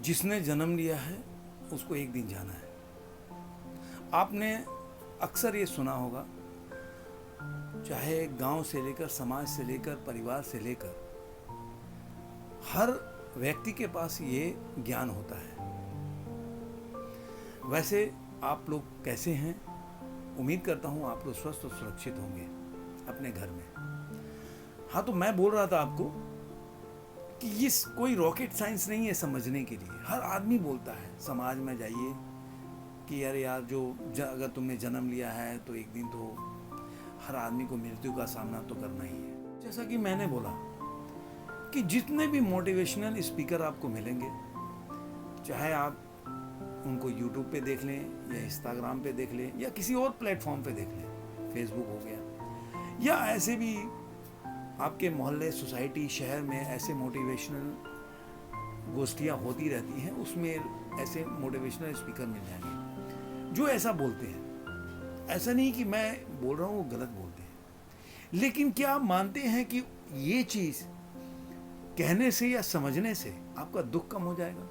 जिसने जन्म लिया है उसको एक दिन जाना है। आपने अक्सर ये सुना होगा, चाहे गांव से लेकर, समाज से लेकर, परिवार से लेकर, हर व्यक्ति के पास ये ज्ञान होता है। वैसे आप लोग कैसे हैं? उम्मीद करता हूँ आप लोग स्वस्थ और सुरक्षित होंगे अपने घर में। हाँ, तो मैं बोल रहा था आपको कि ये कोई रॉकेट साइंस नहीं है समझने के लिए। हर आदमी बोलता है, समाज में जाइए कि अरे यार अगर तुमने जन्म लिया है तो एक दिन तो हर आदमी को मृत्यु का सामना तो करना ही है। जैसा कि मैंने बोला कि जितने भी मोटिवेशनल स्पीकर आपको मिलेंगे, चाहे आप उनको यूट्यूब पे देख लें या इंस्टाग्राम पे देख लें या किसी और प्लेटफॉर्म पे देख लें, फेसबुक हो गया, या ऐसे भी आपके मोहल्ले, सोसाइटी, शहर में ऐसे मोटिवेशनल गोष्ठियाँ होती रहती हैं, उसमें ऐसे मोटिवेशनल स्पीकर मिल जाएंगे जो ऐसा बोलते हैं। ऐसा नहीं कि मैं बोल रहा हूँ वो गलत बोलते हैं, लेकिन क्या आप मानते हैं कि ये चीज़ कहने से या समझने से आपका दुख कम हो जाएगा,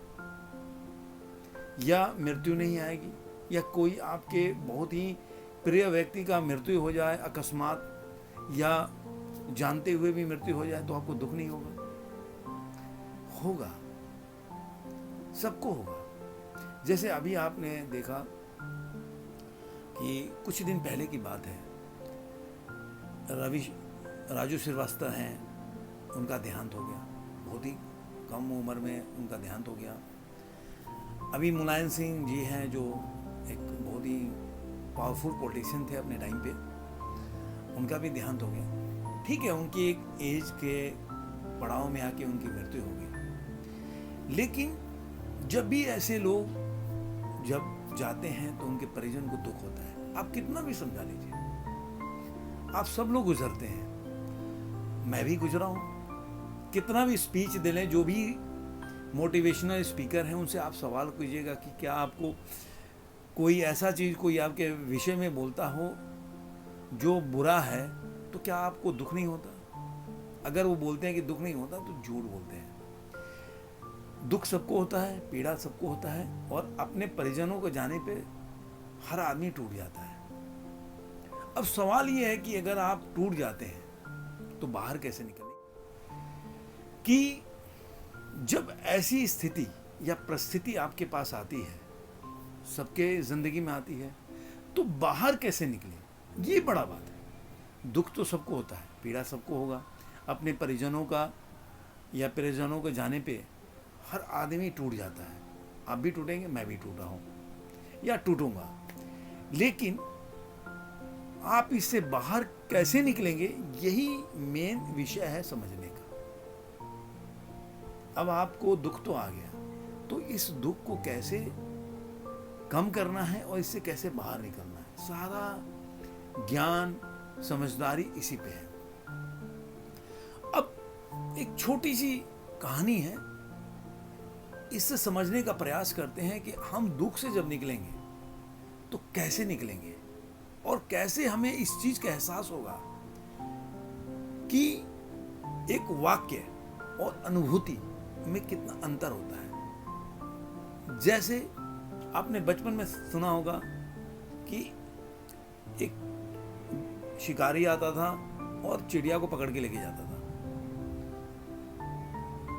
या मृत्यु नहीं आएगी, या कोई आपके बहुत ही प्रिय व्यक्ति का मृत्यु हो जाए अकस्मात, या जानते हुए भी मृत्यु हो जाए तो आपको दुख नहीं होगा? होगा, सबको होगा। जैसे अभी आपने देखा कि कुछ दिन पहले की बात है, राजू श्रीवास्तव हैं, उनका देहांत हो गया। बहुत ही कम उम्र में उनका देहांत हो गया। अभी मुलायम सिंह जी हैं, जो एक बहुत ही पावरफुल पॉलिटिशियन थे अपने टाइम पे, उनका भी देहांत हो गया। ठीक है, उनकी एक एज के पड़ाव में आके उनकी मृत्यु हो गई। लेकिन जब भी ऐसे लोग जब जाते हैं तो उनके परिजन को दुख होता है। आप कितना भी समझा लीजिए, आप सब लोग गुजरते हैं, मैं भी गुजरा हूँ। कितना भी स्पीच दे लें, जो भी मोटिवेशनल स्पीकर हैं उनसे आप सवाल कीजिएगा कि क्या आपको कोई ऐसा चीज़ कोई आपके विषय में बोलता हो जो बुरा है, तो क्या आपको दुख नहीं होता? अगर वो बोलते हैं कि दुख नहीं होता तो झूठ बोलते हैं। दुख सबको होता है, पीड़ा सबको होता है, और अपने परिजनों को जाने पे हर आदमी टूट जाता है। अब सवाल ये है कि अगर आप टूट जाते हैं तो बाहर कैसे निकलें? कि जब ऐसी स्थिति या परिस्थिति आपके पास आती है, सबके जिंदगी में आती है, तो बाहर कैसे निकलें? ये बड़ा बात है। दुख तो सबको होता है, पीड़ा सबको होगा। अपने परिजनों का या परिजनों के जाने पे हर आदमी टूट जाता है। आप भी टूटेंगे, मैं भी टूटा हूँ या टूटूंगा। लेकिन आप इससे बाहर कैसे निकलेंगे, यही मेन विषय है समझने का। अब आपको दुख तो आ गया, तो इस दुख को कैसे कम करना है और इससे कैसे बाहर निकलना है, सारा ज्ञान, समझदारी इसी पे है। अब एक छोटी सी कहानी है, इससे समझने का प्रयास करते हैं कि हम दुख से जब निकलेंगे तो कैसे निकलेंगे, और कैसे हमें इस चीज का एहसास होगा कि एक वाक्य और अनुभूति में कितना अंतर होता है। जैसे आपने बचपन में सुना होगा कि एक शिकारी आता था और चिड़िया को पकड़ के लेके जाता था।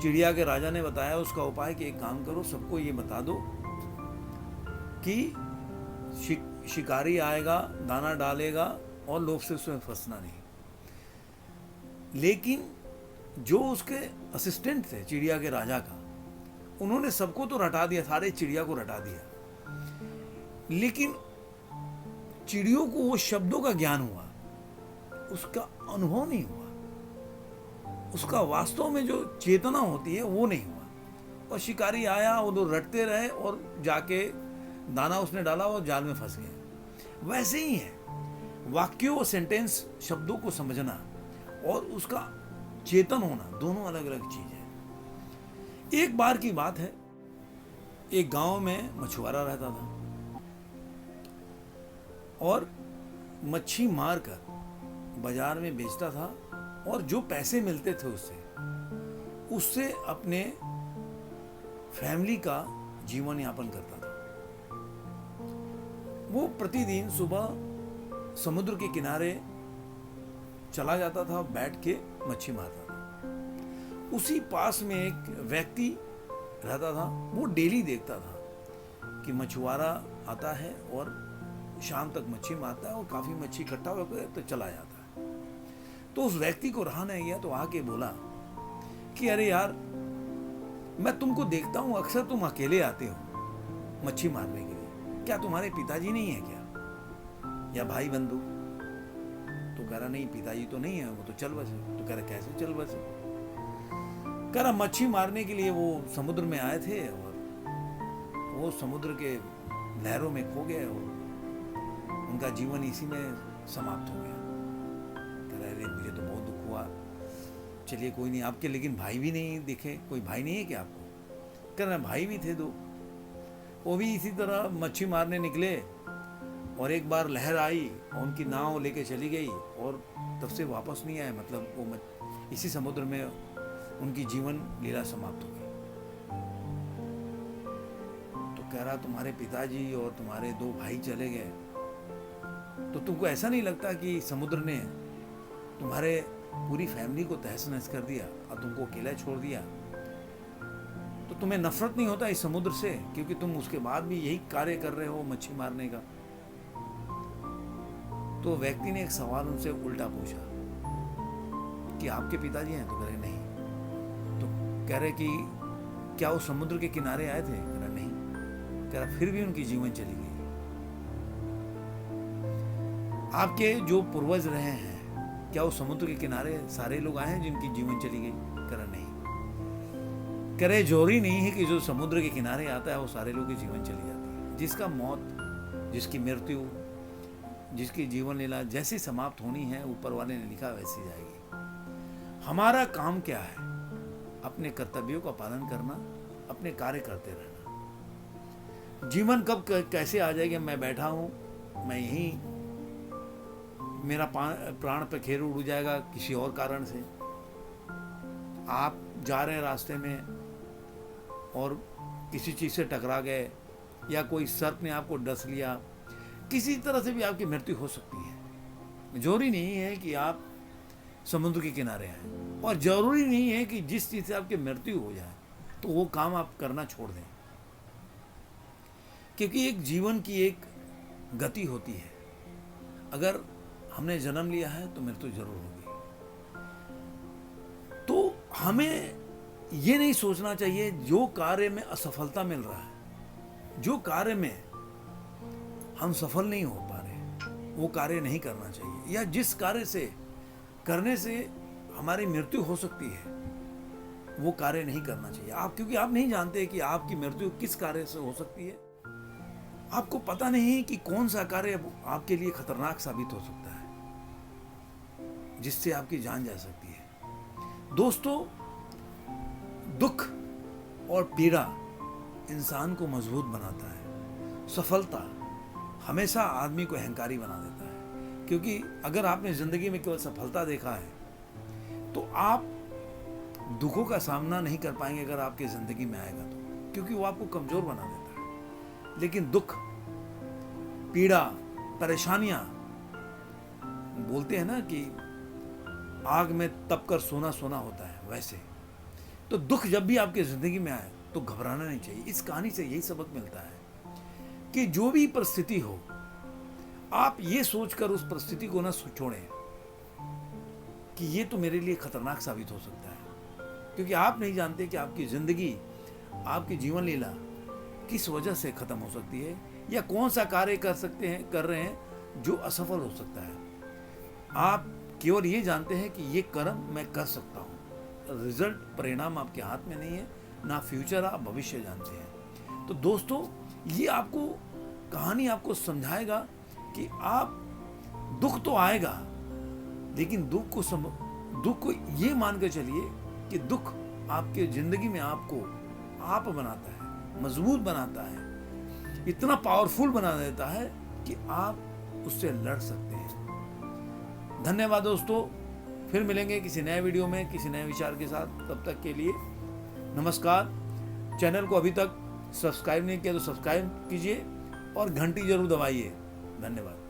चिड़िया के राजा ने बताया उसका उपाय कि एक काम करो, सबको ये बता दो कि शिकारी आएगा, दाना डालेगा और लोभ से उसमें फंसना नहीं। लेकिन जो उसके असिस्टेंट थे चिड़िया के राजा का, उन्होंने सबको तो रटा दिया, सारे चिड़िया को रटा दिया, लेकिन चिड़ियों को वो शब्दों का ज्ञान हुआ, उसका अनुभव नहीं हुआ, उसका वास्तव में जो चेतना होती है वो नहीं हुआ। और शिकारी आया, वो लोग रटते रहे और जाके दाना उसने डाला और जाल में फंस गए। वैसे ही है, वाक्यों और सेंटेंस, शब्दों को समझना और उसका चेतन होना दोनों अलग अलग चीज है। एक बार की बात है, एक गांव में मछुआरा रहता था और मच्छी मारकर बाजार में बेचता था, और जो पैसे मिलते थे उससे अपने फैमिली का जीवन यापन करता था। वो प्रतिदिन सुबह समुद्र के किनारे चला जाता था, बैठ के मच्छी मारता था। उसी पास में एक व्यक्ति रहता था, वो डेली देखता था कि मछुआरा आता है और शाम तक मच्छी मारता है और काफी मच्छी इकट्ठा होकर तो चला जाता है। तो उस व्यक्ति को रहा नहीं गया, तो आके बोला कि अरे यार, मैं तुमको देखता हूं, अक्सर तुम अकेले आते हो मच्छी मारने के लिए, क्या तुम्हारे पिताजी नहीं है क्या, या भाई बंधु? तो कह रहा नहीं, पिताजी तो नहीं है, वो तो चल बसे। तो कह रहा कैसे चल बसे? कह रहा मच्छी मारने के लिए वो समुद्र में आए थे और वो समुद्र के लहरों में खो गए और उनका जीवन इसी में समाप्त हो गया। कह रहा अरे मुझे तो बहुत दुख हुआ, चलिए कोई नहीं, आपके लेकिन भाई भी नहीं दिखे, कोई भाई नहीं है क्या आपको? कह रहा भाई भी थे 2, वो भी इसी तरह मच्छी मारने निकले और एक बार लहर आई और उनकी नाव लेके चली गई और तब से वापस नहीं आए, मतलब वो इसी समुद्र में उनकी जीवन लीला समाप्त हो गई। तो कह रहा तुम्हारे पिताजी और तुम्हारे 2 भाई चले गए, तो तुमको ऐसा नहीं लगता कि समुद्र ने तुम्हारे पूरी फैमिली को तहस नहस कर दिया और तुमको अकेला छोड़ दिया? तो तुम्हें नफरत नहीं होता इस समुद्र से, क्योंकि तुम उसके बाद भी यही कार्य कर रहे हो मच्छी मारने का? तो व्यक्ति ने एक सवाल उनसे उल्टा पूछा कि आपके पिताजी हैं? तो कह रहे नहीं। तो कह रहे कि क्या वो समुद्र के किनारे आए थे? कह रहा नहीं। कह रहा फिर भी उनकी जीवन चली गई। आपके जो पूर्वज रहे हैं, क्या वो समुद्र के किनारे सारे लोग आए हैं जिनकी जीवन चली गई? कह रहा नहीं। कह रहे जरूरी नहीं है कि जो समुद्र के किनारे आता है वो सारे लोग की जीवन चली जाती है। जिसका मौत, जिसकी मृत्यु, जिसकी जीवन लीला जैसी समाप्त होनी है, ऊपर वाले ने लिखा वैसी जाएगी। हमारा काम क्या है? अपने कर्तव्यों का पालन करना, अपने कार्य करते रहना। जीवन कब कैसे आ जाएगा, मैं बैठा हूं, मैं यहीं, मेरा प्राण पे खेर उड़ जाएगा किसी और कारण से। आप जा रहे हैं रास्ते में और किसी चीज से टकरा गए, या कोई सर्प ने आपको डस लिया, किसी तरह से भी आपकी मृत्यु हो सकती है। जरूरी नहीं है कि आप समुद्र के किनारे आए, और जरूरी नहीं है कि जिस चीज से आपकी मृत्यु हो जाए तो वो काम आप करना छोड़ दें, क्योंकि एक जीवन की एक गति होती है। अगर हमने जन्म लिया है तो मृत्यु जरूर होगी। तो हमें ये नहीं सोचना चाहिए जो कार्य में असफलता मिल रहा है, जो कार्य में हम सफल नहीं हो पा रहे, वो कार्य नहीं करना चाहिए, या जिस कार्य से करने से हमारी मृत्यु हो सकती है वो कार्य नहीं करना चाहिए। आप, क्योंकि आप नहीं जानते कि आपकी मृत्यु किस कार्य से हो सकती है। आपको पता नहीं कि कौन सा कार्य आपके लिए खतरनाक साबित हो सकता है, जिससे आपकी जान जा सकती है। दोस्तों, दुख और पीड़ा इंसान को मजबूत बनाता है। सफलता हमेशा आदमी को अहंकारी बना देता है, क्योंकि अगर आपने जिंदगी में केवल सफलता देखा है तो आप दुखों का सामना नहीं कर पाएंगे अगर आपकी जिंदगी में आएगा तो, क्योंकि वो आपको कमजोर बना देता है। लेकिन दुख, पीड़ा, परेशानियां, बोलते हैं ना कि आग में तप कर सोना सोना होता है, वैसे तो दुख जब भी आपकी जिंदगी में आए तो घबराना नहीं चाहिए। इस कहानी से यही सबक मिलता है कि जो भी परिस्थिति हो, आप ये सोचकर उस परिस्थिति को ना छोड़ें कि ये तो मेरे लिए खतरनाक साबित हो सकता है, क्योंकि आप नहीं जानते कि आपकी जिंदगी, आपकी जीवन लीला किस वजह से खत्म हो सकती है, या कौन सा कार्य कर रहे हैं जो असफल हो सकता है। आप केवल ये जानते हैं कि ये कर्म मैं कर सकता हूँ, रिजल्ट, परिणाम आपके हाथ में नहीं है, ना फ्यूचर, आप भविष्य जानते हैं। तो दोस्तों, ये आपको कहानी आपको समझाएगा कि आप, दुख तो आएगा, लेकिन दुख को ये मान कर चलिए कि दुख आपके जिंदगी में आपको आप बनाता है, मजबूत बनाता है, इतना पावरफुल बना देता है कि आप उससे लड़ सकते हैं। धन्यवाद दोस्तों, फिर मिलेंगे किसी नए वीडियो में किसी नए विचार के साथ। तब तक के लिए नमस्कार, चैनल को अभी तक सब्सक्राइब नहीं किया तो सब्सक्राइब कीजिए और घंटी जरूर दबाइए। धन्यवाद।